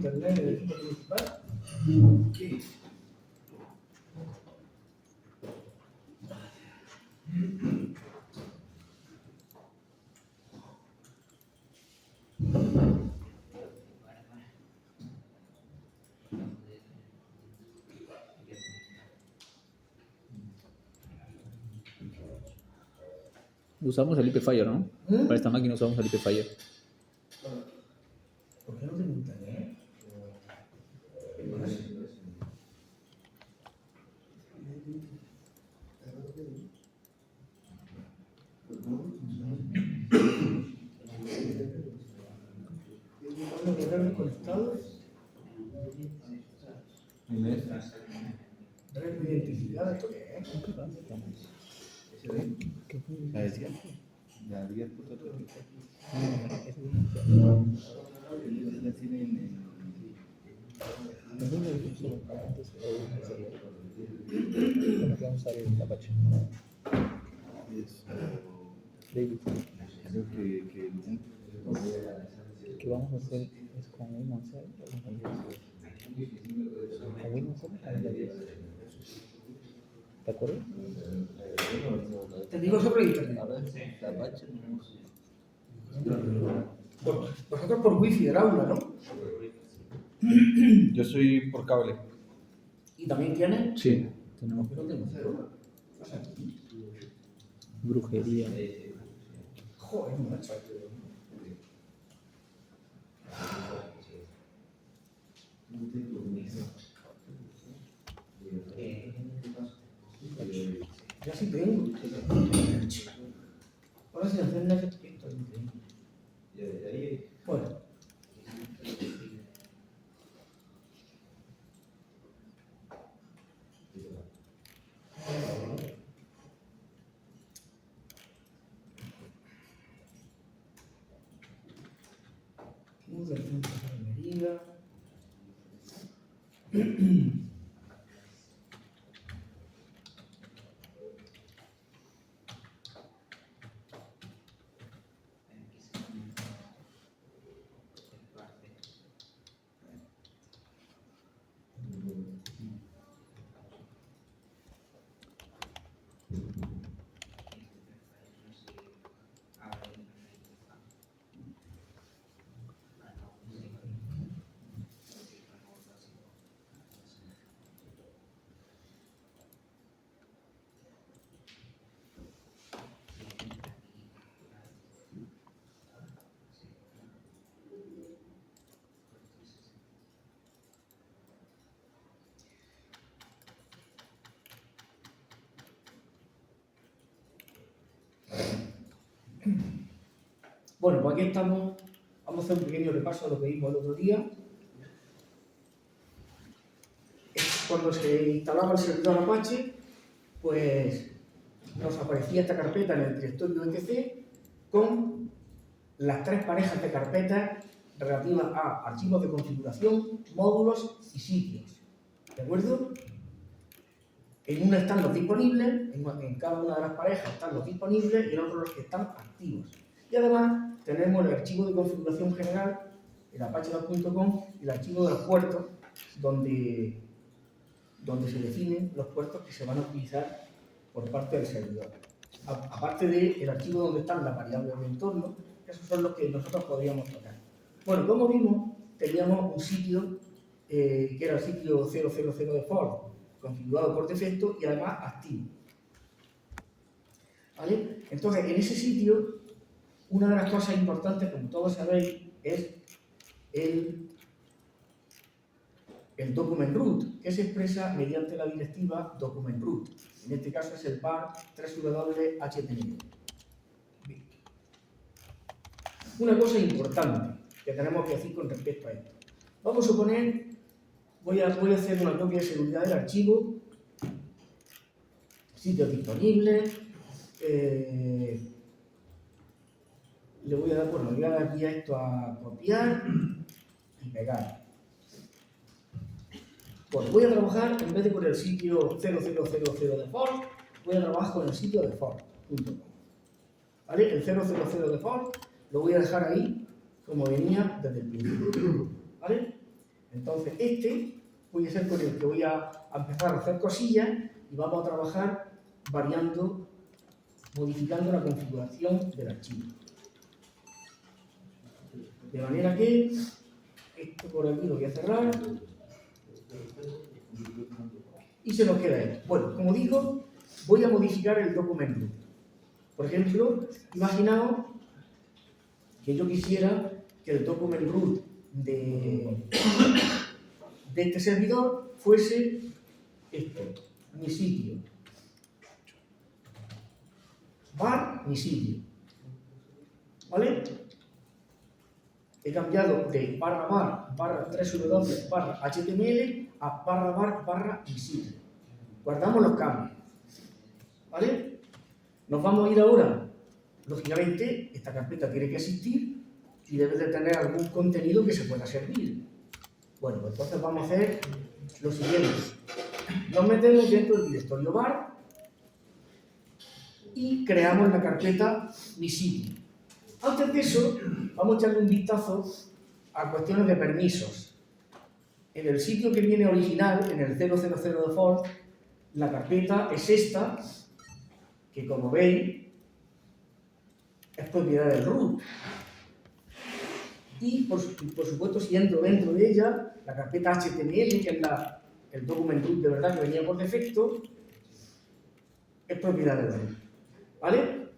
internet en el equipo principal. Sí. Usamos el IP-Fire, ¿no? Para esta máquina usamos el IP-Fire. ¿Por qué no tengo internet? Conectados. Red identificada, ¿esto qué es? La de 10. La de 10 puntos. Vamos a usar el Apache. David. ¿Qué vamos a hacer? ¿Es con Windows 7 o con Windows 10? ¿Con Windows 7 o con Windows 10? ¿De acuerdo? Te digo sobre internet. Vosotros por wifi del aula, ¿no? Yo soy por cable. ¿Y también tienes? Sí, tenemos brujería. Joder, macho. Ya sí tengo. Ahora sí hacer una esto. Bueno. Del centro de Almería. Bueno, pues aquí estamos. Vamos a hacer un pequeño repaso de lo que vimos el otro día. Cuando se instalaba el servidor Apache, pues nos aparecía esta carpeta en el directorio etc. con las tres parejas de carpetas relativas a archivos de configuración, módulos y sitios. ¿De acuerdo? En una están los disponibles, en cada una de las parejas están los disponibles y en otros los que están activos. Y además tenemos el archivo de configuración general, el apache2.com y el archivo de los puertos, donde se definen los puertos que se van a utilizar por parte del servidor. Aparte del archivo donde están las variables de entorno, esos son los que nosotros podríamos tocar. Bueno, como vimos, teníamos un sitio que era el sitio 000 default, configurado por defecto y además activo. ¿Vale? Entonces, en ese sitio, una de las cosas importantes, como todos sabéis, es el document root, que se expresa mediante la directiva document root. En este caso es el var www.html. Bien. Una cosa importante que tenemos que decir con respecto a esto. Vamos a suponer, voy a hacer una copia de seguridad del archivo, sitios disponibles, le voy a dar, bueno, le voy a dar aquí a esto a copiar y pegar. Bueno, voy a trabajar, en vez de con el sitio 0000 default, voy a trabajar con el sitio default.com. ¿Vale? El 000 default lo voy a dejar ahí como venía desde el principio. ¿Vale? Entonces, voy a ser con el que voy a empezar a hacer cosillas y vamos a trabajar variando, modificando la configuración del archivo. De manera que esto por aquí lo voy a cerrar y se nos queda esto. Bueno, como digo, voy a modificar el document root. Por ejemplo, imaginaos que yo quisiera que el document root de este servidor fuese esto, mi sitio. Var, mi sitio. ¿Vale? He cambiado de /var /3w/html a /var mi sitio. Guardamos los cambios. ¿Vale? Nos vamos a ir ahora. Lógicamente, esta carpeta tiene que existir y debe de tener algún contenido que se pueda servir. Bueno, pues entonces vamos a hacer lo siguiente. Nos metemos dentro del directorio var y creamos la carpeta mi sitio. Antes de eso, vamos a echarle un vistazo a cuestiones de permisos. En el sitio que viene original, en el 000 default, la carpeta es esta, que como veis, es propiedad del root. Y por supuesto, si entro dentro de ella, la carpeta HTML, que es el document root de verdad que venía por defecto, es propiedad del root. ¿Vale?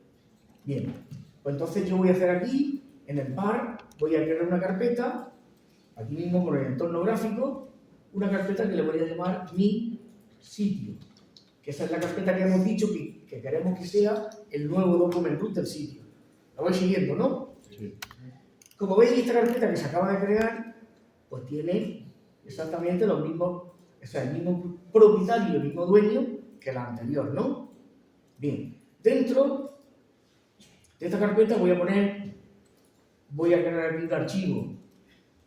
Bien. Pues entonces yo voy a hacer aquí, en el var, voy a crear una carpeta, aquí mismo con el entorno gráfico, una carpeta que le voy a llamar mi sitio. Que esa es la carpeta que hemos dicho que queremos que sea el nuevo document root del sitio. ¿Lo vais siguiendo, no? Sí. Como veis, esta carpeta que se acaba de crear, pues tiene exactamente los mismos, o sea, el mismo propietario, el mismo dueño que la anterior, ¿no? Bien, dentro de esta carpeta voy a crear aquí un archivo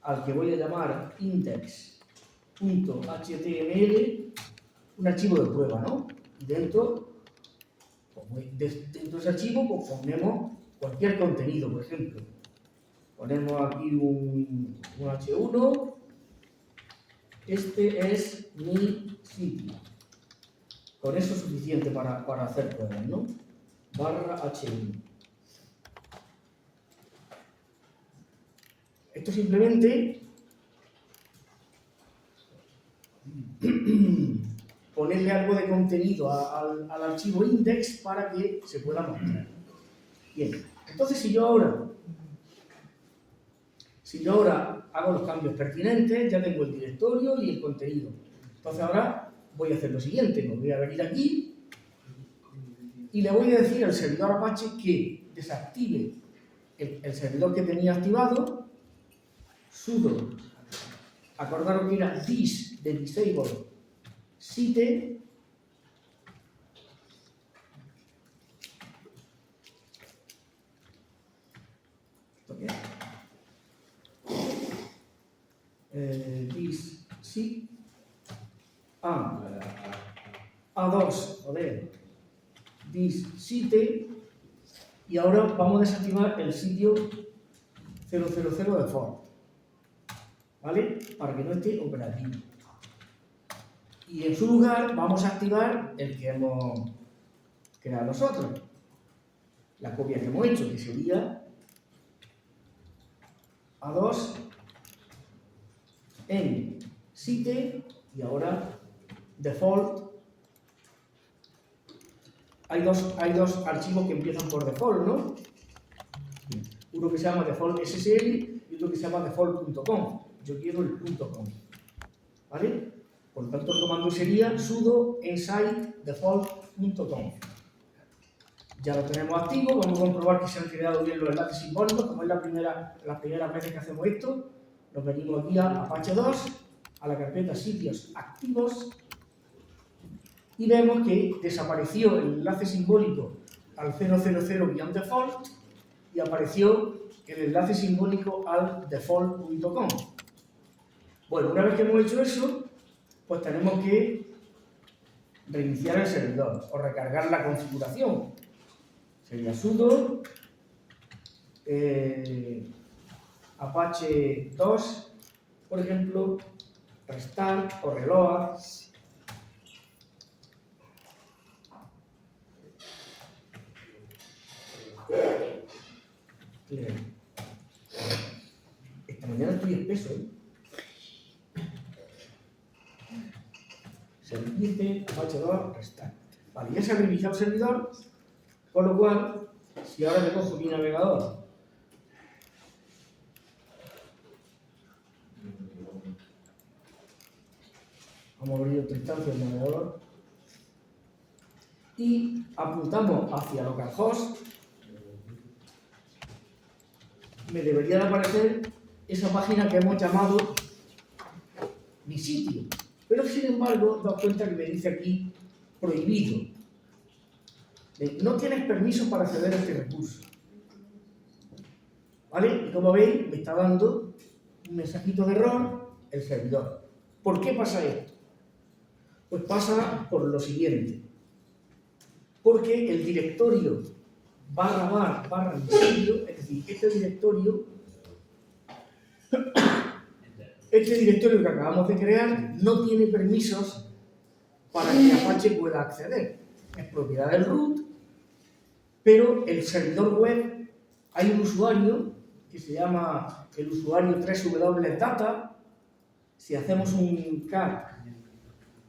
al que voy a llamar index.html, un archivo de prueba, ¿no? Y dentro de ese archivo pues ponemos cualquier contenido, por ejemplo. Ponemos aquí un H1, este es mi sitio. Con eso es suficiente para hacer pruebas, ¿no? /H1. Esto simplemente ponerle algo de contenido al archivo index para que se pueda mostrar. Bien, entonces si yo ahora hago los cambios pertinentes, ya tengo el directorio y el contenido. Entonces ahora voy a hacer lo siguiente, me voy a venir aquí y le voy a decir al servidor Apache que desactive el servidor que tenía activado, sudo, acordaros que era this de disable site, ¿esto qué es? This site A2, joder, this site, y ahora vamos a desactivar el sitio 000 default. ¿vale? Para que no esté operativo. Y en su lugar vamos a activar el que hemos creado nosotros, la copia que hemos hecho, que sería A2 en site y ahora default. Hay dos archivos que empiezan por default, ¿no? Uno que se llama default SSL y otro que se llama default.com. Yo quiero el .com, ¿vale? Por lo tanto, el comando sería sudo inside default.com. Ya lo tenemos activo. Vamos a comprobar que se han creado bien los enlaces simbólicos. Como es las primeras veces que hacemos esto, nos venimos aquí a Apache 2, a la carpeta sitios activos, y vemos que desapareció el enlace simbólico al 000-default y apareció el enlace simbólico al default.com. Bueno, una vez que hemos hecho eso, pues tenemos que reiniciar el servidor o recargar la configuración. Sería sudo Apache 2, por ejemplo, restart o reload. Esta mañana estoy espeso, ¿eh? Service Apache 2 restart. Vale, ya se ha reiniciado el servidor, con lo cual, si ahora me cojo mi navegador vamos a abrir otra instancia del navegador y apuntamos hacia localhost, me debería de aparecer esa página que hemos llamado mi sitio. Pero sin embargo, daos cuenta que me dice aquí prohibido. No tienes permiso para acceder a este recurso. ¿Vale? Y como veis, me está dando un mensajito de error el servidor. ¿Por qué pasa esto? Pues pasa por lo siguiente. Porque el directorio /var/mi sitio, es decir, este directorio que acabamos de crear no tiene permisos para que Apache pueda acceder. Es propiedad del root, pero el servidor web, hay un usuario que se llama el usuario www.data. Si hacemos un cat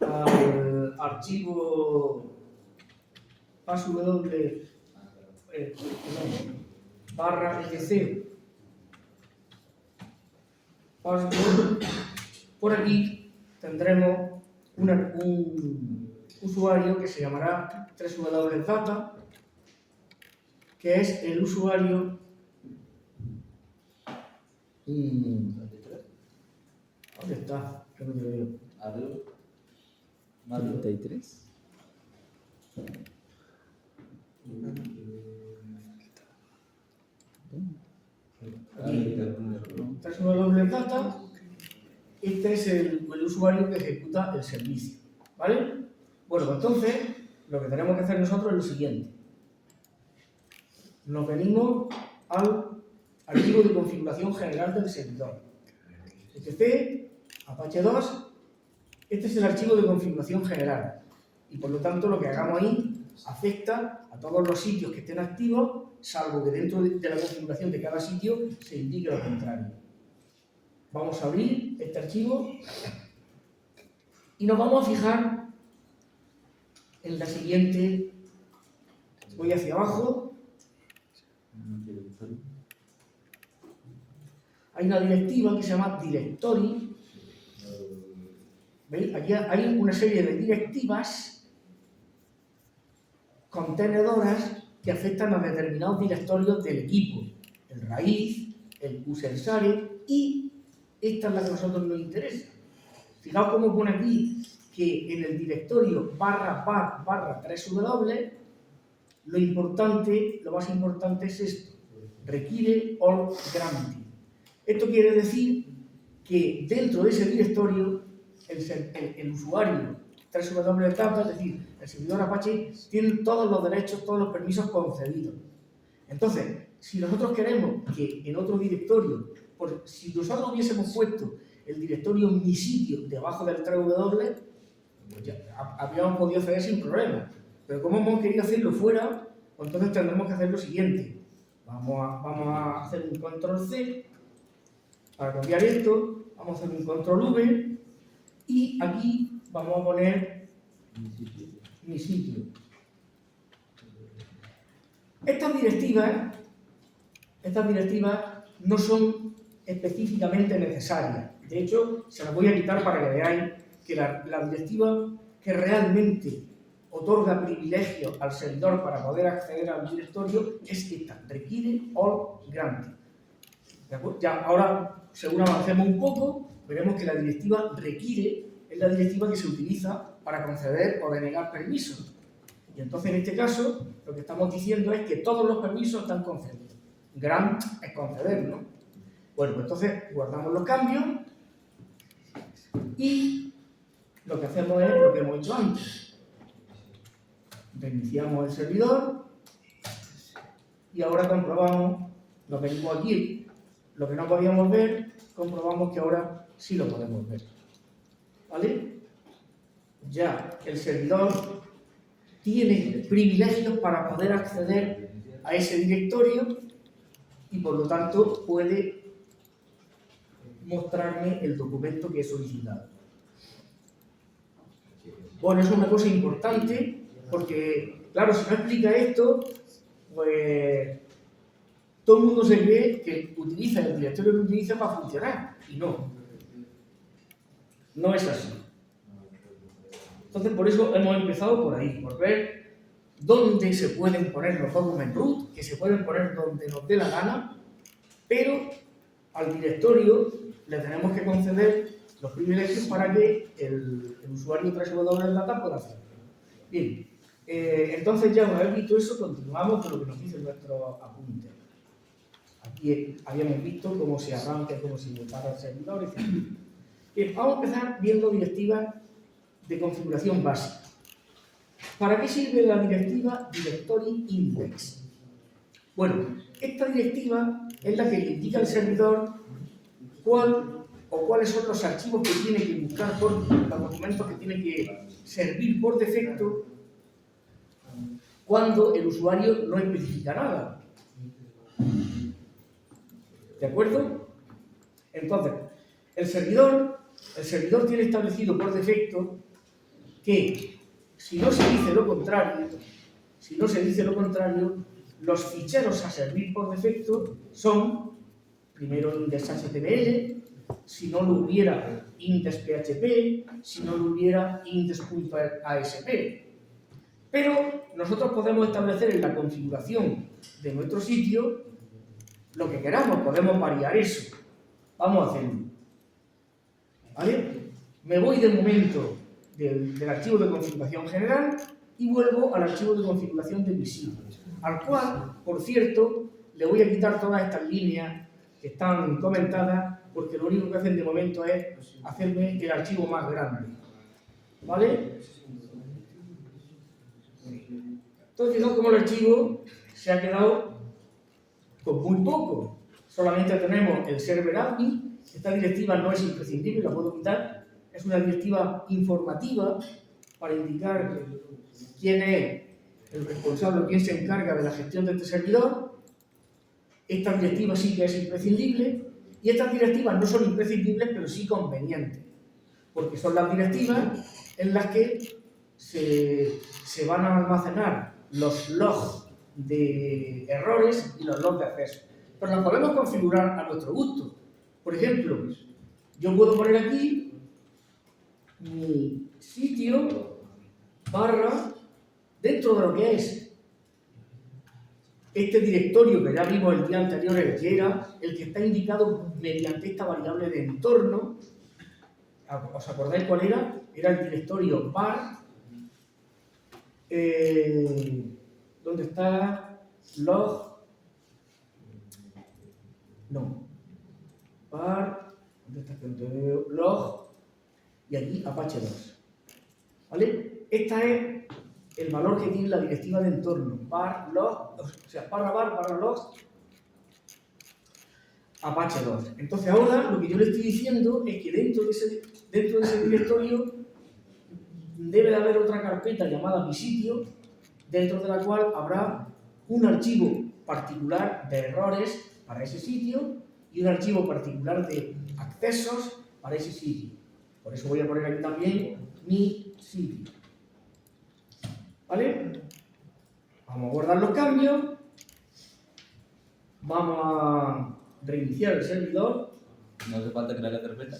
al archivo /etc password, por aquí tendremos un usuario que se llamará www.data, que es el usuario ¿dónde está? Que no te veo. 93. www.data, este es el usuario que ejecuta el servicio, ¿vale? Bueno, entonces lo que tenemos que hacer nosotros es lo siguiente. Nos venimos al archivo de configuración general del servidor. etc Apache 2, este es el archivo de configuración general y por lo tanto lo que hagamos ahí afecta a todos los sitios que estén activos, salvo que dentro de la configuración de cada sitio se indique lo contrario. Vamos a abrir este archivo y nos vamos a fijar en la siguiente. Voy hacia abajo. Hay una directiva que se llama directory. ¿Veis? Aquí hay una serie de directivas contenedoras que afectan a determinados directorios del equipo. El raíz, el user share y esta es la que a nosotros nos interesa. Fijaos cómo pone aquí que en el directorio /var/3w lo más importante es esto. Requiere all granting. Esto quiere decir que dentro de ese directorio el usuario www.data, es decir, el servidor Apache, tiene todos los derechos, todos los permisos concedidos. Entonces, si nosotros queremos que en otro directorio, si nosotros hubiésemos puesto el directorio mi sitio debajo del 3W, pues ya habíamos podido acceder sin problema. Pero como hemos querido hacerlo fuera, pues entonces tendremos que hacer lo siguiente. Vamos a hacer un control C para cambiar esto, vamos a hacer un control V y aquí vamos a poner mi sitio. Estas directivas no son específicamente necesarias. De hecho, se las voy a quitar para que veáis que la directiva que realmente otorga privilegios al servidor para poder acceder al directorio es esta, require all grant. Ya ahora, según avancemos un poco, veremos que la directiva require es la directiva que se utiliza para conceder o denegar permisos. Y entonces, en este caso, lo que estamos diciendo es que todos los permisos están concedidos. Grant es conceder, ¿no? Bueno, pues entonces guardamos los cambios y lo que hacemos es lo que hemos hecho antes. Reiniciamos el servidor y ahora comprobamos, nos venimos aquí, lo que no podíamos ver, comprobamos que ahora sí lo podemos ver. ¿Vale? Ya el servidor tiene privilegios para poder acceder a ese directorio y por lo tanto puede mostrarme el documento que he solicitado. Bueno, eso es una cosa importante porque, claro, si no explica esto, pues todo el mundo se cree que utiliza el directorio que utiliza para funcionar y no. No es así. Entonces, por eso hemos empezado por ahí, por ver dónde se pueden poner los document root, que se pueden poner donde nos dé la gana, pero al directorio le tenemos que conceder los privilegios para que el usuario 3W Data pueda hacerlo. Bien, entonces ya una vez visto eso, continuamos con lo que nos dice nuestro apunte. Aquí habíamos visto cómo se arranca, cómo se prepara el servidor, etc. Bien, vamos a empezar viendo directivas de configuración básica. ¿Para qué sirve la directiva Directory Index? Bueno, esta directiva es la que le indica al servidor cuáles son los archivos que tiene que buscar, los documentos que tiene que servir por defecto cuando el usuario no especifica nada. ¿De acuerdo? Entonces, el servidor tiene establecido por defecto que si no se dice lo contrario, los ficheros a servir por defecto son, primero, index.html, si no lo hubiera, index.php, si no lo hubiera, index.asp. Pero nosotros podemos establecer en la configuración de nuestro sitio lo que queramos, podemos variar eso. Vamos a hacerlo. ¿Vale? Me voy de momento del archivo de configuración general y vuelvo al archivo de configuración de mi sitio, al cual, por cierto, le voy a quitar todas estas líneas que están comentadas porque lo único que hacen de momento es hacerme el archivo más grande. ¿Vale? Entonces, fijaos cómo el archivo se ha quedado con muy poco. Solamente tenemos el server admin. Esta directiva no es imprescindible, la puedo quitar. Es una directiva informativa para indicar quién es el responsable o quién se encarga de la gestión de este servidor. Esta directiva sí que es imprescindible y estas directivas no son imprescindibles, pero sí convenientes, porque son las directivas en las que se van a almacenar los logs de errores y los logs de acceso. Pero las podemos configurar a nuestro gusto. Por ejemplo, yo puedo poner aquí mi sitio barra dentro de lo que es este directorio que ya vimos el día anterior, el que era el que está indicado mediante esta variable de entorno. ¿Os acordáis cuál era? Era el directorio var, donde está log, no, var, ¿dónde está log? Y aquí Apache 2. ¿Vale? Esta es el valor que tiene la directiva de entorno. Var, log, o sea, barra log. Apache 2. Entonces ahora lo que yo le estoy diciendo es que dentro de ese directorio debe de haber otra carpeta llamada mi sitio, dentro de la cual habrá un archivo particular de errores para ese sitio y un archivo particular de accesos para ese sitio. Por eso voy a poner aquí también mi sitio. ¿Vale? Vamos a guardar los cambios. Vamos a reiniciar el servidor. No hace falta crear la carpeta.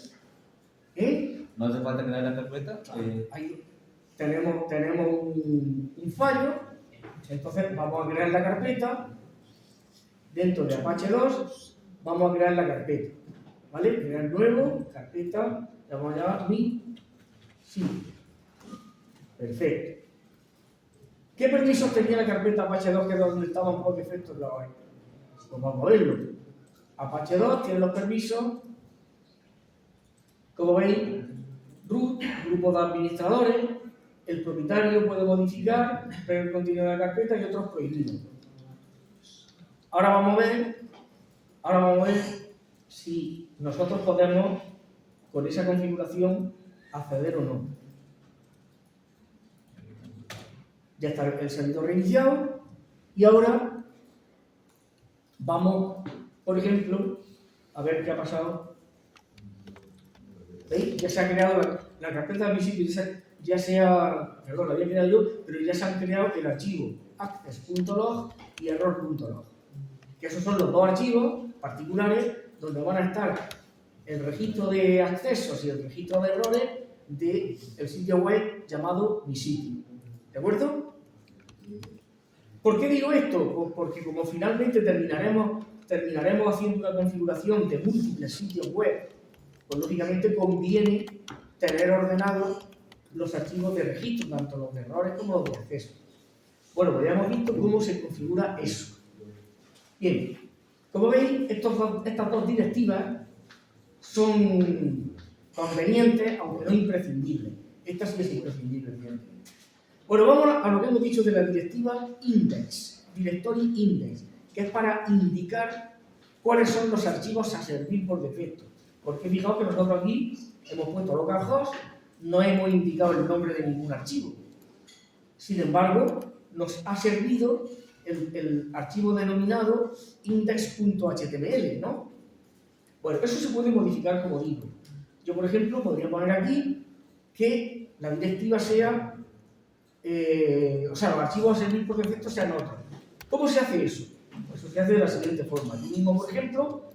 ¿Eh? No hace falta crear la carpeta. Ahí tenemos un fallo. Entonces vamos a crear la carpeta. Dentro de Apache 2 vamos a crear la carpeta. ¿Vale? Crear nuevo, carpeta, la vamos a llamar mi sitio. Perfecto. ¿Qué permisos tenía la carpeta Apache 2 que es donde estaban por defecto en la OS? Pues vamos a verlo. Apache 2 tiene los permisos, como veis, root, grupo de administradores, el propietario puede modificar, ver el contenido de la carpeta y otros prohibidos. Ahora vamos a ver si nosotros podemos, con esa configuración, acceder o no. Ya está el servidor reiniciado y ahora vamos, por ejemplo, a ver qué ha pasado. ¿Veis? Ya se ha creado la carpeta de mi sitio, perdón, la había creado yo, pero ya se han creado el archivo access.log y error.log. Que esos son los dos archivos particulares donde van a estar el registro de accesos y el registro de errores del sitio web llamado mi sitio. ¿De acuerdo? ¿Por qué digo esto? Pues porque como finalmente terminaremos haciendo una configuración de múltiples sitios web, pues lógicamente conviene tener ordenados los archivos de registro, tanto los de errores como los de acceso. Bueno, pues ya hemos visto cómo se configura eso. Bien, como veis, estas dos directivas son convenientes, aunque no imprescindibles. Esta sí es imprescindible, evidentemente. Bueno, vamos a lo que hemos dicho de la directiva index, directory index, que es para indicar cuáles son los archivos a servir por defecto. Porque fijaos que nosotros aquí hemos puesto localhost, no hemos indicado el nombre de ningún archivo. Sin embargo, nos ha servido el archivo denominado index.html, ¿no? Bueno, eso se puede modificar como digo. Yo, por ejemplo, podría poner aquí que la directiva sea, los archivos a servir por defecto sean otros. ¿Cómo se hace eso? Pues eso se hace de la siguiente forma. Aquí mismo, por ejemplo,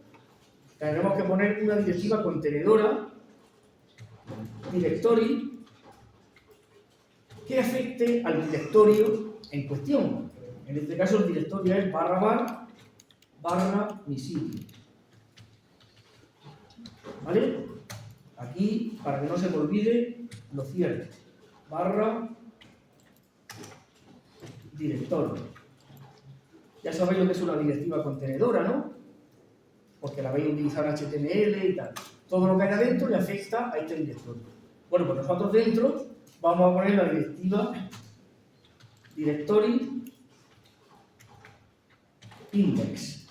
tendremos que poner una directiva contenedora, directory, que afecte al directorio en cuestión. En este caso el directorio es /var mi sitio. ¿Vale? Aquí, para que no se me olvide, lo cierro. /directorio. Ya sabéis lo que es una directiva contenedora, ¿no? Porque la vais a utilizar HTML y tal. Todo lo que hay adentro le afecta a este directorio. Bueno, pues nosotros dentro vamos a poner la directiva directory index.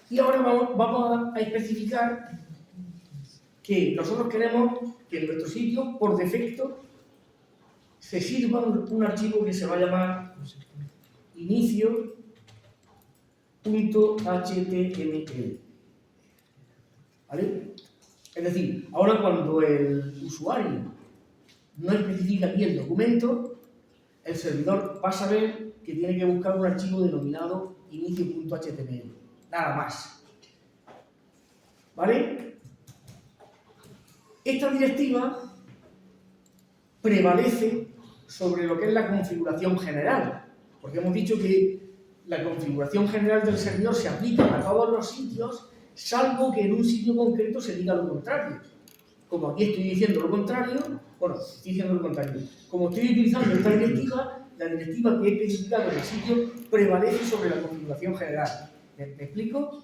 Y ahora vamos a especificar que nosotros queremos que en nuestro sitio, por defecto, se sirva un archivo que se va a llamar inicio.html. ¿Vale? Es decir, ahora cuando el usuario no especifica aquí el documento, el servidor va a saber que tiene que buscar un archivo denominado inicio.html. Nada más. ¿Vale? Esta directiva prevalece sobre lo que es la configuración general, porque hemos dicho que la configuración general del servidor se aplica a todos los sitios, salvo que en un sitio concreto se diga lo contrario. Como aquí estoy diciendo lo contrario, como estoy utilizando esta directiva, la directiva que he especificado en el sitio prevalece sobre la configuración general. ¿Me explico?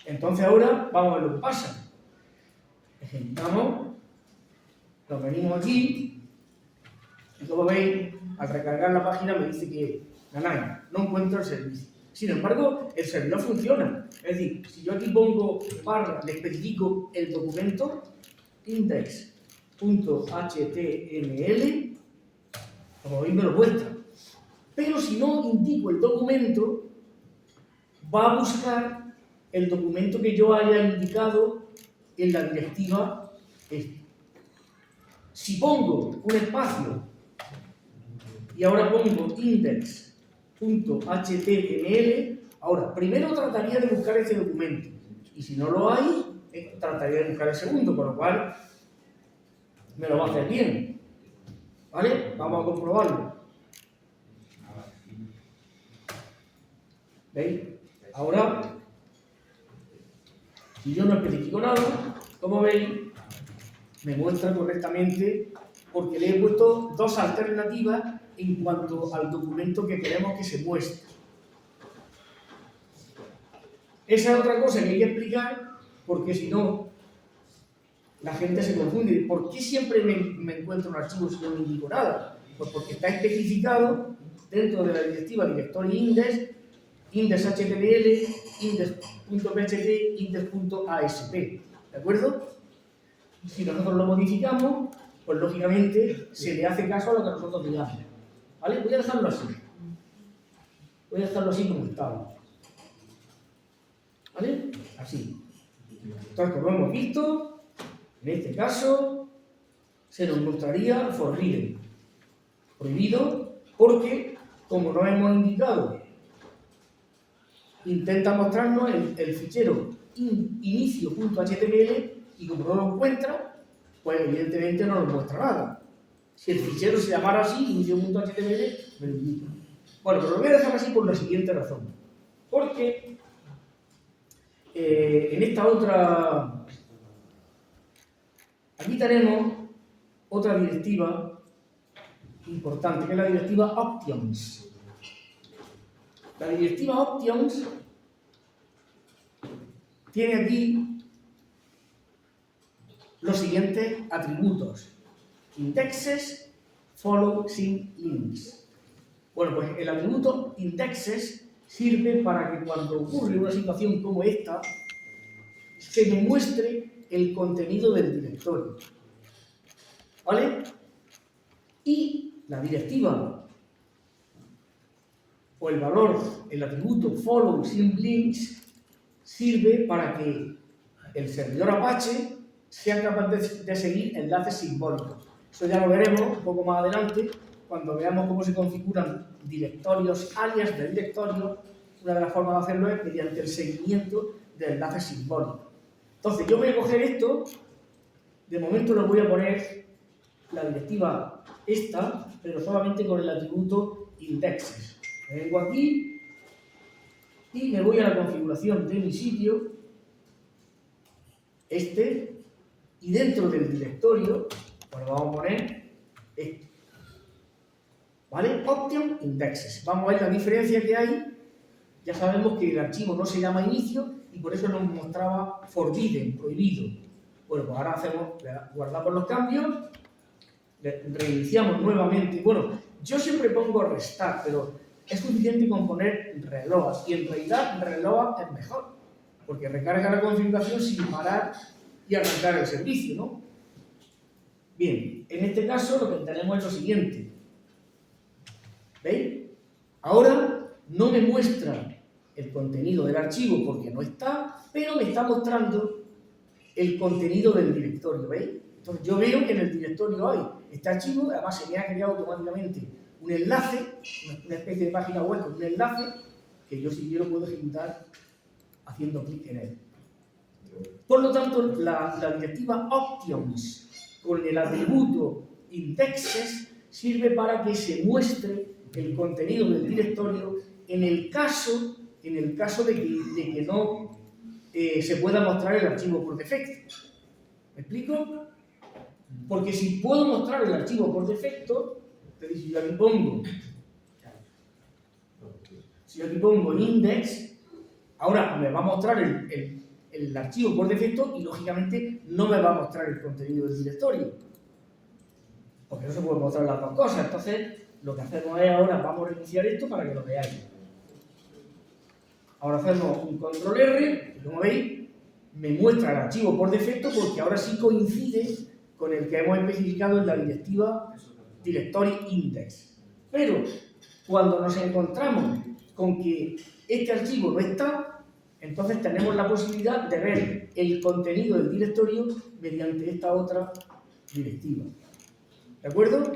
Entonces ahora vamos a ver lo que pasa. Ejecutamos, nos venimos aquí y como veis, al recargar la página me dice que no encuentro el servicio. Sin embargo, el servidor funciona. Es decir, si yo aquí pongo barra, le especifico el documento index.html, como veis me lo muestra. Pero si no indico el documento, va a buscar el documento que yo haya indicado en la directiva esta. Si pongo un espacio y ahora pongo index.html, ahora primero trataría de buscar ese documento y si no lo hay, trataría de buscar el segundo, con lo cual me lo va a hacer bien. ¿Vale? Vamos a comprobarlo. ¿Veis? Ahora, si yo no especifico nada, como veis, me muestra correctamente porque le he puesto dos alternativas en cuanto al documento que queremos que se muestre. Esa es otra cosa que hay que explicar porque si no, la gente se confunde. ¿Por qué siempre me encuentro un archivo si no me indico nada? Pues porque está especificado dentro de la directiva directory index, index.html, index.php, index.asp. ¿De acuerdo? Si nosotros lo modificamos, pues lógicamente se le hace caso a lo que nosotros digamos. ¿Vale? Voy a dejarlo así. Voy a dejarlo así como estaba. ¿Vale? Así. Entonces, como hemos visto, en este caso se nos mostraría forbidden, prohibido, porque como nos hemos indicado, intenta mostrarnos el fichero inicio.html y como no lo encuentra, pues evidentemente no nos muestra nada. Si el fichero se llamara así, inicio.html, me lo indica. Bueno, pero lo voy a dejar así por la siguiente razón. Porque en esta otra... Aquí tenemos otra directiva importante, que es la directiva options. La directiva options tiene aquí los siguientes atributos: indexes, follow, sync, links. Bueno, pues el atributo indexes sirve para que cuando ocurre una situación como esta, se me muestre el contenido del directorio. ¿Vale? Y la directiva o el valor, el atributo follow, sync, links, sirve para que el servidor Apache sea capaz de seguir enlaces simbólicos. Eso ya lo veremos un poco más adelante, cuando veamos cómo se configuran directorios, alias de directorio. Una de las formas de hacerlo es mediante el seguimiento de enlaces simbólicos. Entonces, yo voy a coger esto, de momento lo voy a poner la directiva esta, pero solamente con el atributo indexes. Me vengo aquí y me voy a la configuración de mi sitio, y dentro del directorio, pues vamos a poner esto. ¿Vale? Option indexes. Vamos a ver la diferencia que hay. Ya sabemos que el archivo no se llama inicio y por eso nos mostraba forbidden, prohibido. Bueno, pues ahora guardamos los cambios, reiniciamos nuevamente. Bueno, yo siempre pongo restart, pero es suficiente con poner reload, y en realidad reload es mejor, porque recarga la configuración sin parar y arrancar el servicio, ¿no? Bien, en este caso lo que tenemos es lo siguiente. ¿Veis? Ahora no me muestra el contenido del archivo porque no está, pero me está mostrando el contenido del directorio, ¿veis? Entonces yo veo que en el directorio hay este archivo, además se me ha creado automáticamente un enlace, una especie de página web con un enlace que yo si quiero puedo ejecutar haciendo clic en él. Por lo tanto, la directiva options con el atributo indexes sirve para que se muestre el contenido del directorio en el caso de que no se pueda mostrar el archivo por defecto. ¿Me explico? Porque si puedo mostrar el archivo por defecto, si yo aquí pongo index, ahora me va a mostrar el archivo por defecto y lógicamente no me va a mostrar el contenido del directorio. Porque no se pueden mostrar las dos cosas. Entonces, lo que hacemos es ahora, vamos a reiniciar esto para que lo veáis. Ahora hacemos un control R, y como veis, me muestra el archivo por defecto porque ahora sí coincide con el que hemos especificado en la directiva Directory Index. Pero cuando nos encontramos con que este archivo no está, entonces tenemos la posibilidad de ver el contenido del directorio mediante esta otra directiva. ¿De acuerdo?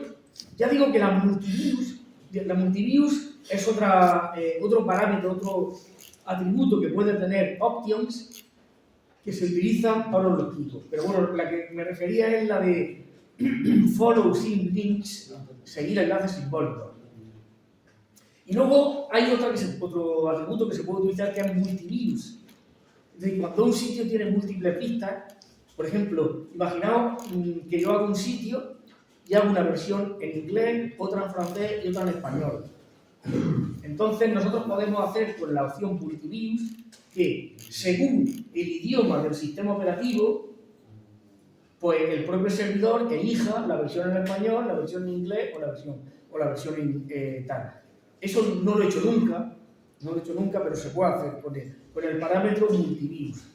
Ya digo que la multiviews es otro parámetro, otro atributo que puede tener options que se utilizan, ahora os lo explico. Pero bueno, la que me refería es la de follow sync links, seguir enlaces simbólicos. Y luego hay otro atributo que se puede utilizar que es multiviews. Es decir, cuando un sitio tiene múltiples vistas, por ejemplo, imaginaos que yo hago un sitio y hago una versión en inglés, otra en francés y otra en español. Entonces nosotros podemos hacer con la opción multiviews que según el idioma del sistema operativo, pues el propio servidor elija la versión en español, la versión en inglés o la versión en tal. Eso no lo he hecho nunca, pero se puede hacer con el parámetro multiviews,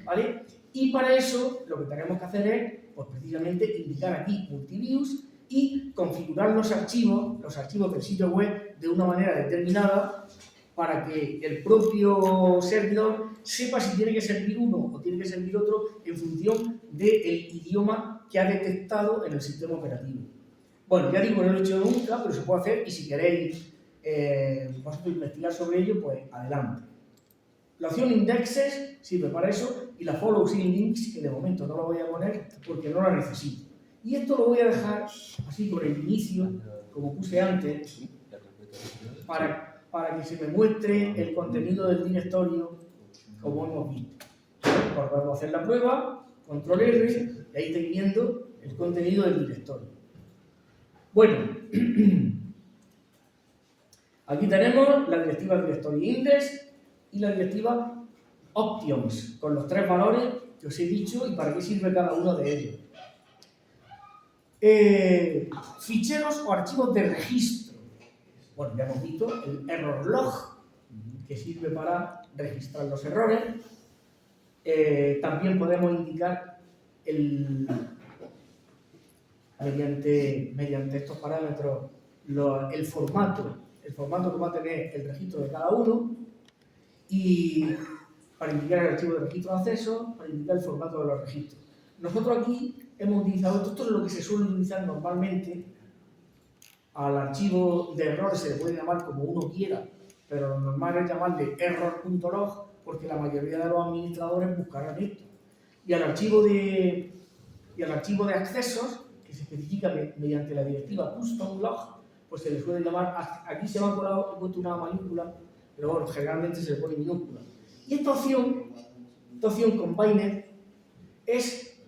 ¿vale? Y para eso lo que tenemos que hacer es, pues precisamente, indicar aquí multiviews y configurar los archivos del sitio web de una manera determinada para que el propio servidor sepa si tiene que servir uno o tiene que servir otro en función del idioma que ha detectado en el sistema operativo. Bueno, ya digo, no lo he hecho nunca, pero se puede hacer y si queréis vosotros investigar sobre ello, pues adelante. La opción indexes sirve para eso y la follow sync links, que de momento no la voy a poner porque no la necesito. Y esto lo voy a dejar así por el inicio, como puse antes, para que se me muestre el contenido del directorio como hemos visto. Volvemos a hacer la prueba, control R, y ahí estoy viendo el contenido del directorio. Bueno, aquí tenemos la directiva Directory Index y la directiva Options, con los tres valores que os he dicho y para qué sirve cada uno de ellos. Ficheros o archivos de registro. Bueno, ya hemos visto el error log, que sirve para registrar los errores. También podemos indicar mediante estos parámetros el formato que va a tener el registro de cada uno y para indicar el archivo de registro de acceso, para indicar el formato de los registros. Nosotros aquí hemos utilizado, esto es lo que se suele utilizar normalmente, al archivo de errores se le puede llamar como uno quiera, pero lo normal es llamarle error.log porque la mayoría de los administradores buscarán esto. Y al archivo de accesos, que se especifica mediante la directiva custom log, pues se le suele llamar, aquí se me ha colado, he puesto una mayúscula, pero bueno, generalmente se le pone minúscula. Y esta opción combined, es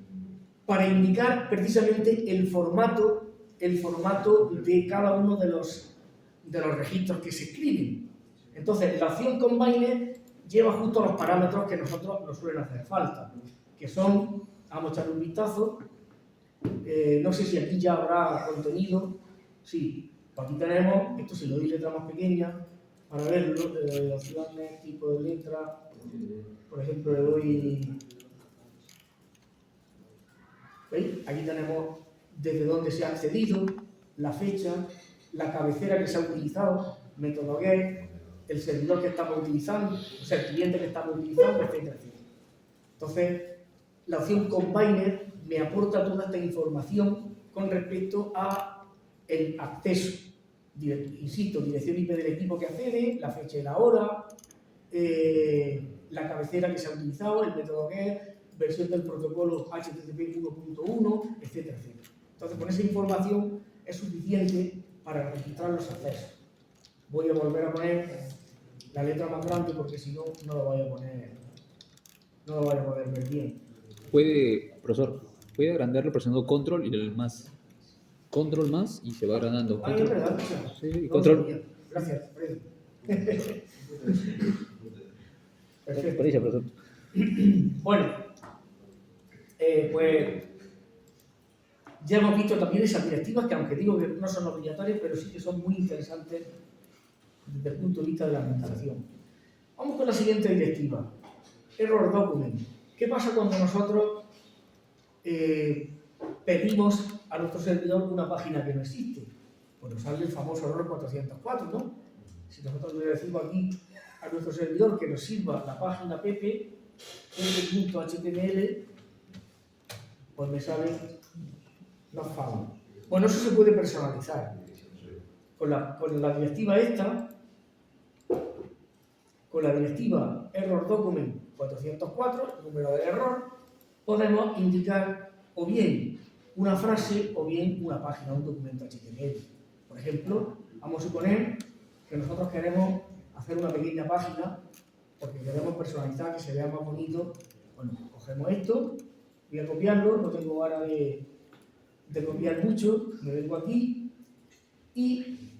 para indicar precisamente el formato de cada uno de los registros que se escriben. Entonces, la opción combined lleva justo los parámetros que nosotros nos suelen hacer falta, que son, vamos a echarle un vistazo, no sé si aquí ya habrá contenido, sí, aquí tenemos, esto se lo doy letra más pequeña, para verlo, opciones, tipo de letra, por ejemplo le doy, ¿veis? Aquí tenemos desde dónde se ha accedido, la fecha, la cabecera que se ha utilizado, método get, el servidor que estamos utilizando, o sea, el cliente que estamos utilizando, etcétera, etcétera. Entonces, la opción Combiner me aporta toda esta información con respecto a el acceso. Insisto, dirección IP del equipo que accede, la fecha y la hora, la cabecera que se ha utilizado, el método get, versión del protocolo HTTP 1.1, etcétera, etcétera. Entonces, con esa información es suficiente para registrar los accesos. Voy a volver a poner la letra más grande porque si no, no lo voy a poder ver bien. Profesor, puede agrandarlo presionando control y el más. Control más y se va agrandando. Ah, es verdad. Sí, control. Gracias, Fred. Perfecto. Experiencia, profesor. Bueno, pues ya hemos visto también esas directivas que, aunque digo que no son obligatorias, pero sí que son muy interesantes desde el punto de vista de la administración. Vamos con la siguiente directiva. Error document. ¿Qué pasa cuando nosotros pedimos a nuestro servidor una página que no existe? Pues nos sale el famoso error 404, ¿no? Si nosotros le decimos aquí a nuestro servidor que nos sirva la página pp.html, pues me sale not found. Bueno, eso se puede personalizar. Con la directiva esta, con la directiva error document 404, número de error, podemos indicar o bien una frase o bien una página, un documento HTML. Por ejemplo, vamos a suponer que nosotros queremos hacer una pequeña página porque queremos personalizar, que se vea más bonito. Bueno, cogemos esto, voy a copiarlo, no tengo ganas de copiar mucho, me vengo aquí y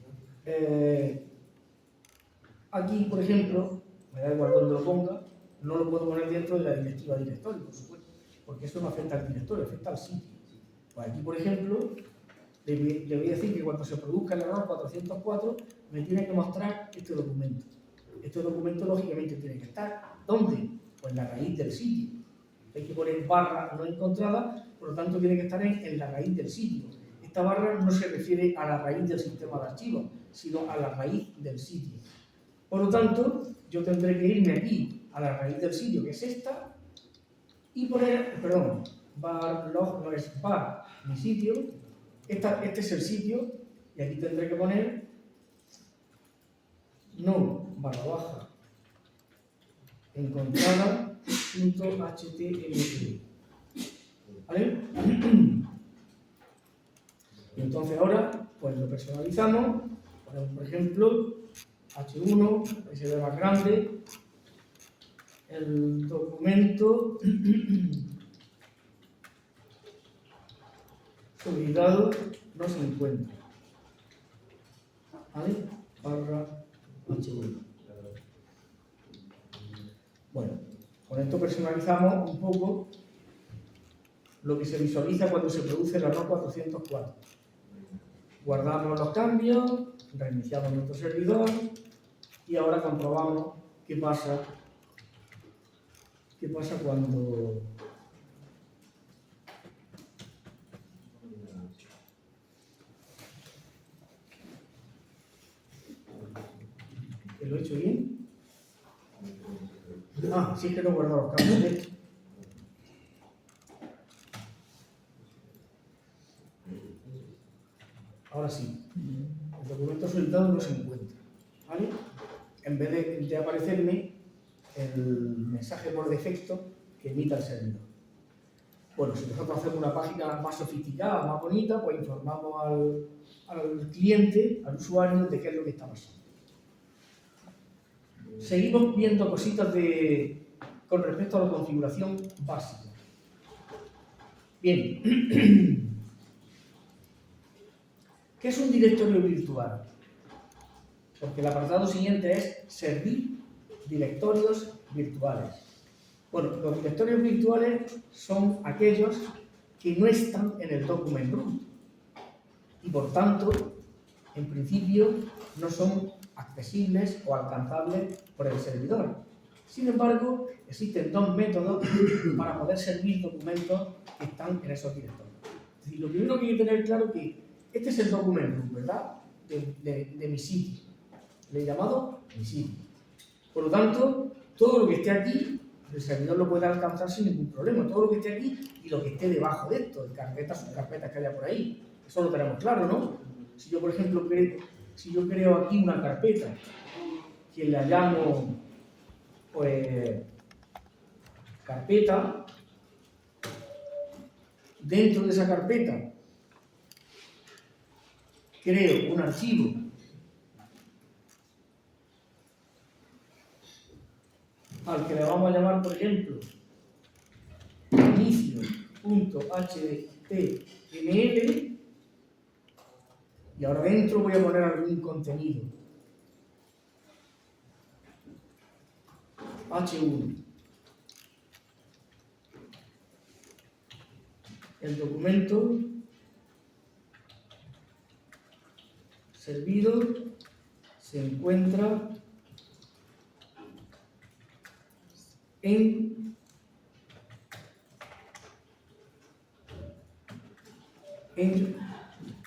aquí, por ejemplo, me da igual donde lo ponga, no lo puedo poner dentro de la directiva directorio, por supuesto, porque esto no afecta al directorio, afecta al sitio. Pues aquí, por ejemplo, le voy a decir que cuando se produzca el error 404 me tiene que mostrar este documento. Este documento, lógicamente, tiene que estar ¿dónde? Pues en la raíz del sitio. Hay que poner barra no encontrada, por lo tanto tiene que estar en la raíz del sitio. Esta barra no se refiere a la raíz del sistema de archivos, sino a la raíz del sitio. Por lo tanto, yo tendré que irme aquí a la raíz del sitio, que es esta, y poner, perdón, var log no es var mi sitio, este es el sitio, y aquí tendré que poner no barra baja encontrada .html. ¿Vale? Y entonces ahora, pues lo personalizamos, ponemos por ejemplo H1, que se ve más grande, el documento solicitado no se encuentra. ¿Vale? Barra H1. Bueno, con esto personalizamos un poco lo que se visualiza cuando se produce el error 404. Guardamos los cambios, reiniciamos nuestro servidor y ahora comprobamos qué pasa cuando ¿lo he hecho bien? Ah, sí, es que no he guardado los cambios. Ahora sí, el documento solicitado no se encuentra, ¿vale? En vez de aparecerme el mensaje por defecto que emita el servidor. Bueno, si nosotros hacemos una página más sofisticada, más bonita, pues informamos al cliente, al usuario, de qué es lo que está pasando. Seguimos viendo cositas con respecto a la configuración básica. Bien. ¿Qué es un directorio virtual? Porque el apartado siguiente es servir directorios virtuales. Bueno, los directorios virtuales son aquellos que no están en el document root y por tanto, en principio, no son accesibles o alcanzables por el servidor. Sin embargo, existen dos métodos para poder servir documentos que están en esos directorios. Es decir, lo primero que hay que tener claro es que este es el document root, ¿verdad? De mi sitio. Le he llamado mi sitio. Por lo tanto, todo lo que esté aquí, el servidor lo puede alcanzar sin ningún problema. Todo lo que esté aquí y lo que esté debajo de esto, en carpetas, subcarpetas que haya por ahí. Eso lo tenemos claro, ¿no? Si yo, por ejemplo, creo aquí una carpeta que la llamo, pues, carpeta, dentro de esa carpeta creo un archivo al que le vamos a llamar, por ejemplo, inicio.html y ahora dentro voy a poner algún contenido. H1. El documento servido se encuentra en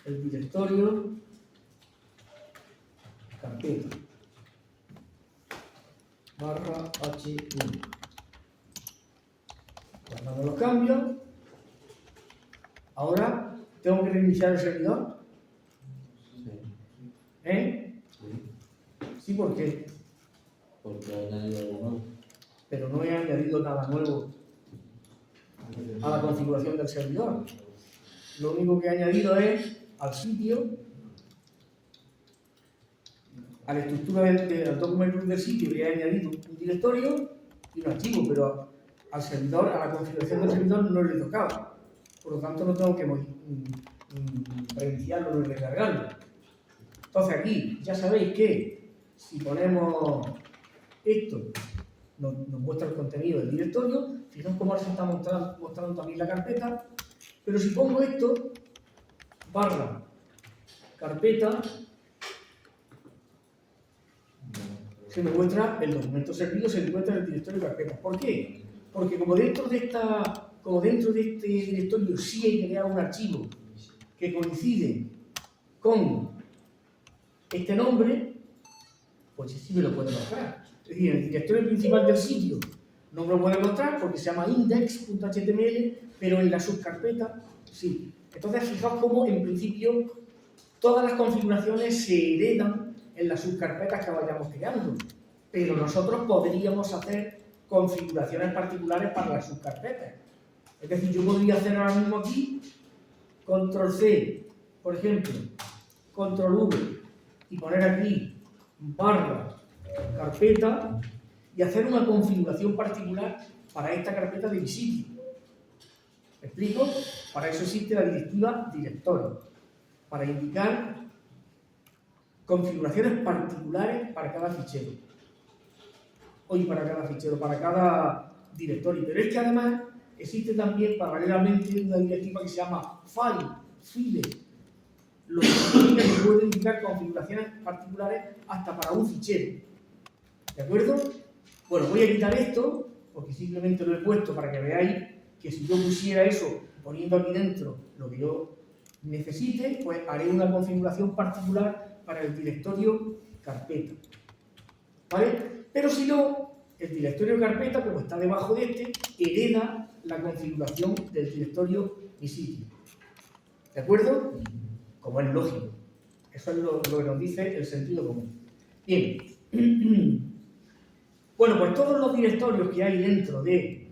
el directorio carpeta barra H1. Guardando los cambios. Ahora tengo que reiniciar el servidor. ¿Eh? Sí, ¿por qué? Porque ha añadido algo nuevo. Pero no he añadido nada nuevo a la configuración del servidor. Lo único que he añadido es al sitio, a la estructura del document root del sitio, le he añadido un directorio y un archivo, pero al servidor, a la configuración del servidor no le he tocado. Por lo tanto, no tengo que reiniciarlo ni recargarlo. Entonces aquí ya sabéis que si ponemos esto, nos muestra el contenido del directorio. Fijaos cómo ahora se está mostrando también la carpeta. Pero si pongo esto, barra carpeta, se me muestra el documento servido, se encuentra en el directorio carpeta. ¿Por qué? Porque como dentro de este directorio sí he creado un archivo que coincide con este nombre, pues sí me lo puede mostrar. Es decir, el directorio principal del sitio no me lo puede mostrar porque se llama index.html, pero en la subcarpeta sí. Entonces, fijaos cómo en principio todas las configuraciones se heredan en las subcarpetas que vayamos creando, pero nosotros podríamos hacer configuraciones particulares para las subcarpetas. Es decir, yo podría hacer ahora mismo aquí control C, por ejemplo, control V, y poner aquí barra carpeta y hacer una configuración particular para esta carpeta de mi sitio. ¿Me explico? Para eso existe la directiva directorio, para indicar configuraciones particulares para cada fichero. Para cada directorio. Pero es que además existe también paralelamente una directiva que se llama file, lo que significa que puede indicar configuraciones particulares hasta para un fichero. ¿De acuerdo? Bueno, voy a quitar esto, porque simplemente lo he puesto para que veáis que si yo pusiera eso poniendo aquí dentro lo que yo necesite, pues haré una configuración particular para el directorio carpeta. ¿Vale? Pero si no, el directorio carpeta, como está debajo de este, hereda la configuración del directorio mi sitio. ¿De acuerdo? Como es lógico. Eso es lo que nos dice el sentido común. Bien. Bueno, pues todos los directorios que hay dentro de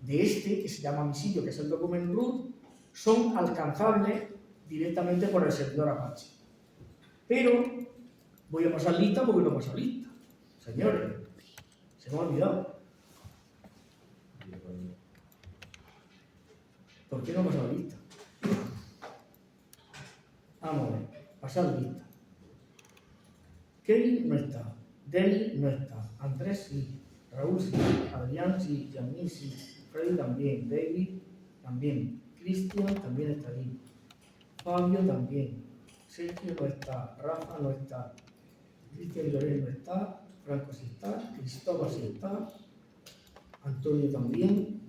este, que se llama mi sitio, que es el document root, son alcanzables directamente por el servidor Apache. Pero voy a pasar lista porque no paso lista. Señores, se me ha olvidado. ¿Por qué no paso lista? Vamos a ver, pasar lista. Kevin no está, Denny no está, Andrés sí, Raúl sí, Adrián sí, Yamil sí, Freddy también, David también, Cristian también está ahí, Fabio también, Sergio no está, Rafa no está, Cristian Llorén no está, Franco sí está, Cristóbal sí está, Antonio también,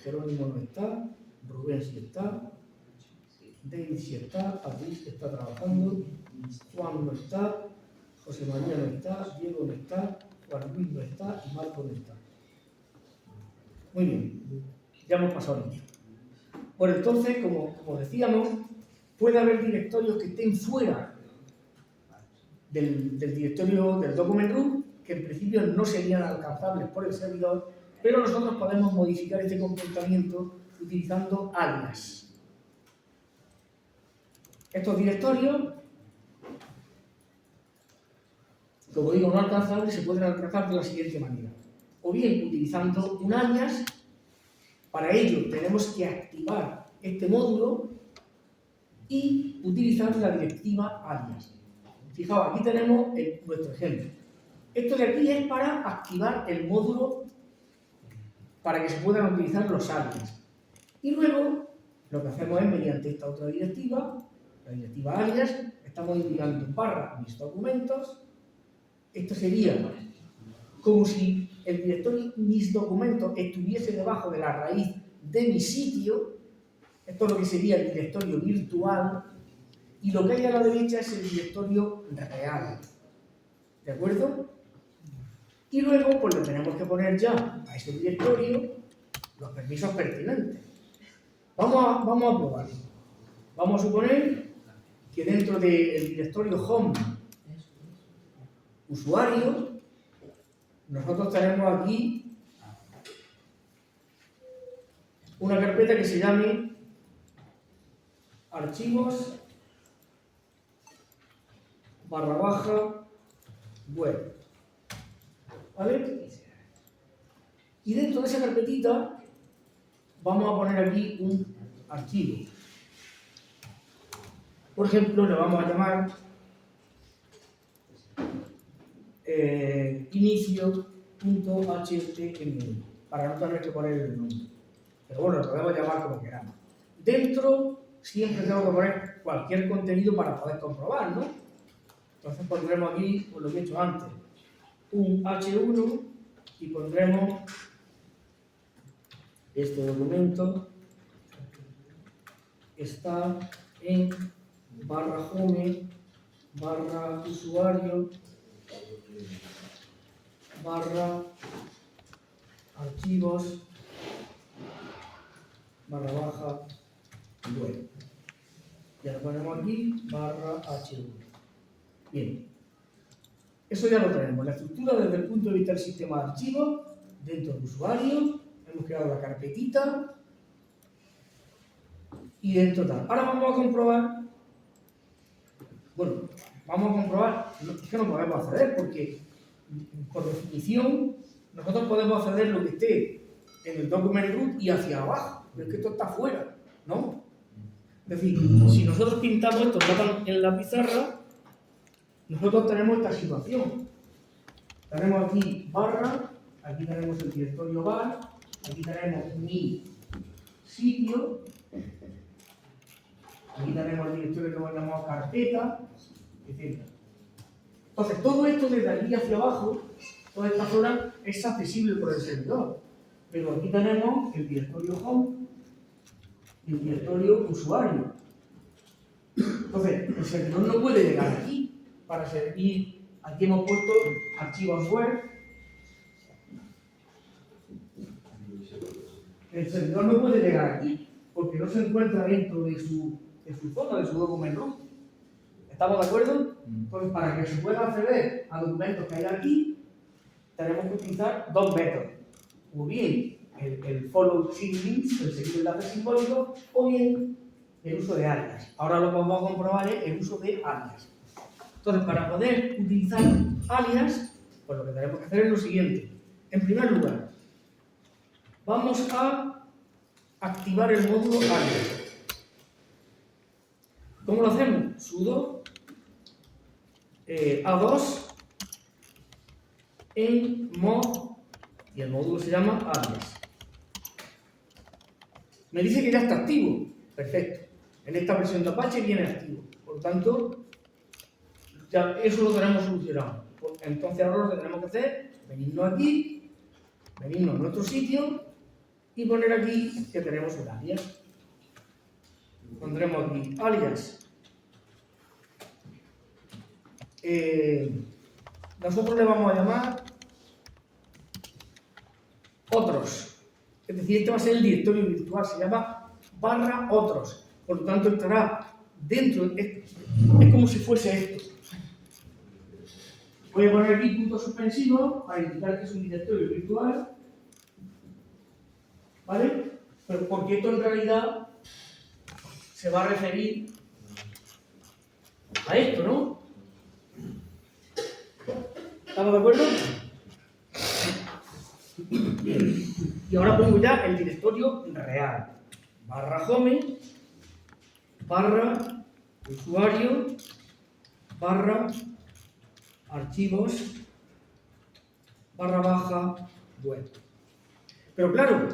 Jerónimo no está, Rubén sí está, David sí está, Patricia está trabajando, Juan no está, José María no está, Diego no está, Juan Luis no está y Marco no está. Muy bien, ya hemos pasado el día. Bueno, entonces, como decíamos, puede haber directorios que estén fuera del directorio del document root, que en principio no serían alcanzables por el servidor, pero nosotros podemos modificar este comportamiento utilizando alias. Estos directorios, como digo, no alcanzables, se pueden alcanzar de la siguiente manera. O bien utilizando un alias. Para ello tenemos que activar este módulo y utilizar la directiva alias. Fijaos, aquí tenemos nuestro ejemplo. Esto de aquí es para activar el módulo para que se puedan utilizar los alias. Y luego lo que hacemos es, mediante esta otra directiva, la directiva alias, estamos indicando barra mis documentos Esto sería como si el directorio mis documentos estuviese debajo de la raíz de mi sitio. Esto es lo que sería el directorio virtual. Y lo que hay a la derecha es el directorio real. ¿De acuerdo? Y luego, pues le tenemos que poner ya a ese directorio los permisos pertinentes. Vamos a probarlo. Vamos a suponer que dentro del directorio home usuario, nosotros tenemos aquí una carpeta que se llame archivos / web. ¿Vale? Y dentro de esa carpetita vamos a poner aquí un archivo. Por ejemplo, le vamos a llamar inicio.html para no tener que poner el nombre. Pero bueno, lo podemos llamar como queramos. Dentro siempre tengo que poner cualquier contenido para poder comprobar, ¿no? Entonces pondremos aquí, pues lo que he hecho antes, un H1 y pondremos este documento está en /home /usuario /archivos /web. Ya lo ponemos aquí /h1. Bien, eso ya lo tenemos. La estructura desde el punto de vista del sistema de archivos, dentro del usuario, hemos creado la carpetita y dentro tal. Ahora vamos a comprobar, es que no podemos acceder porque por definición nosotros podemos acceder lo que esté en el document root y hacia abajo, pero es que esto está fuera, ¿no? Es decir, si nosotros pintamos esto en la pizarra, nosotros tenemos esta situación. Tenemos aquí barra, aquí tenemos el directorio bar, aquí tenemos mi sitio, aquí tenemos el directorio que llamamos carpeta, etc. Entonces, todo esto desde aquí hacia abajo, toda esta zona es accesible por el servidor. Pero aquí tenemos el directorio home y el directorio usuario. Entonces, el servidor no puede llegar aquí para servir. Aquí hemos puesto archivos web. El servidor no puede llegar aquí porque no se encuentra dentro de su zona, de su document root. ¿Estamos de acuerdo? Entonces, para que se pueda acceder a documentos que hay aquí, tenemos que utilizar dos métodos. O bien el follow symlinks, el seguir enlaces simbólicos, o bien el uso de alias. Ahora lo que vamos a comprobar es el uso de alias. Entonces, para poder utilizar alias, pues lo que tenemos que hacer es lo siguiente. En primer lugar, vamos a activar el módulo alias. ¿Cómo lo hacemos? Sudo A2 en mod y el módulo se llama alias. Me dice que ya está activo. Perfecto. En esta versión de Apache viene activo. Por lo tanto, ya eso lo tenemos solucionado. Entonces ahora lo que tenemos que hacer es venirnos aquí, venirnos a nuestro sitio y poner aquí que tenemos un alias. Pondremos aquí alias. Nosotros le vamos a llamar otros. Es decir, este va a ser el directorio virtual, se llama /otros. Por lo tanto, estará dentro, es como si fuese esto. Voy a poner aquí punto suspensivo para indicar que es un directorio virtual. ¿Vale? Pero porque esto en realidad se va a referir a esto, ¿no? ¿Estamos de acuerdo? Y ahora pongo ya el directorio real. /home, /usuario, /archivos, /web. Pero claro,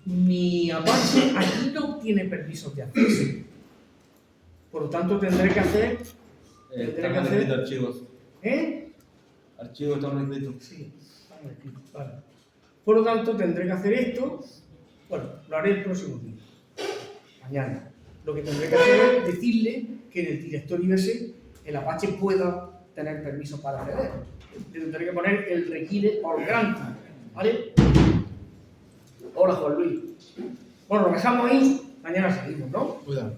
mi Apache aquí no tiene permisos de acceso. Por lo tanto, tendré que hacer... Están archivos. ¿Eh? Archivo está escrito. Sí, está escrito. Vale. Por lo tanto, tendré que hacer esto. Bueno, lo haré el próximo día. Mañana. Lo que tendré que hacer es decirle que en el directorio ese el Apache pueda tener permiso para acceder. Le tendré que poner el requiere or grant. ¿Vale? Hola, Juan Luis. Bueno, lo dejamos ahí. Mañana seguimos, ¿no? Cuidado.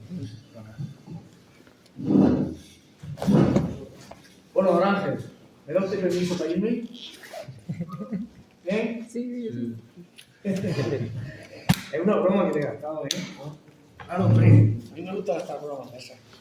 Bueno, don Ángel, ¿me da usted permiso para irme? ¿Bien? Sí. Es una broma que te he gastado, ¿eh? Claro, hombre, a mí me gusta gastar bromas esas.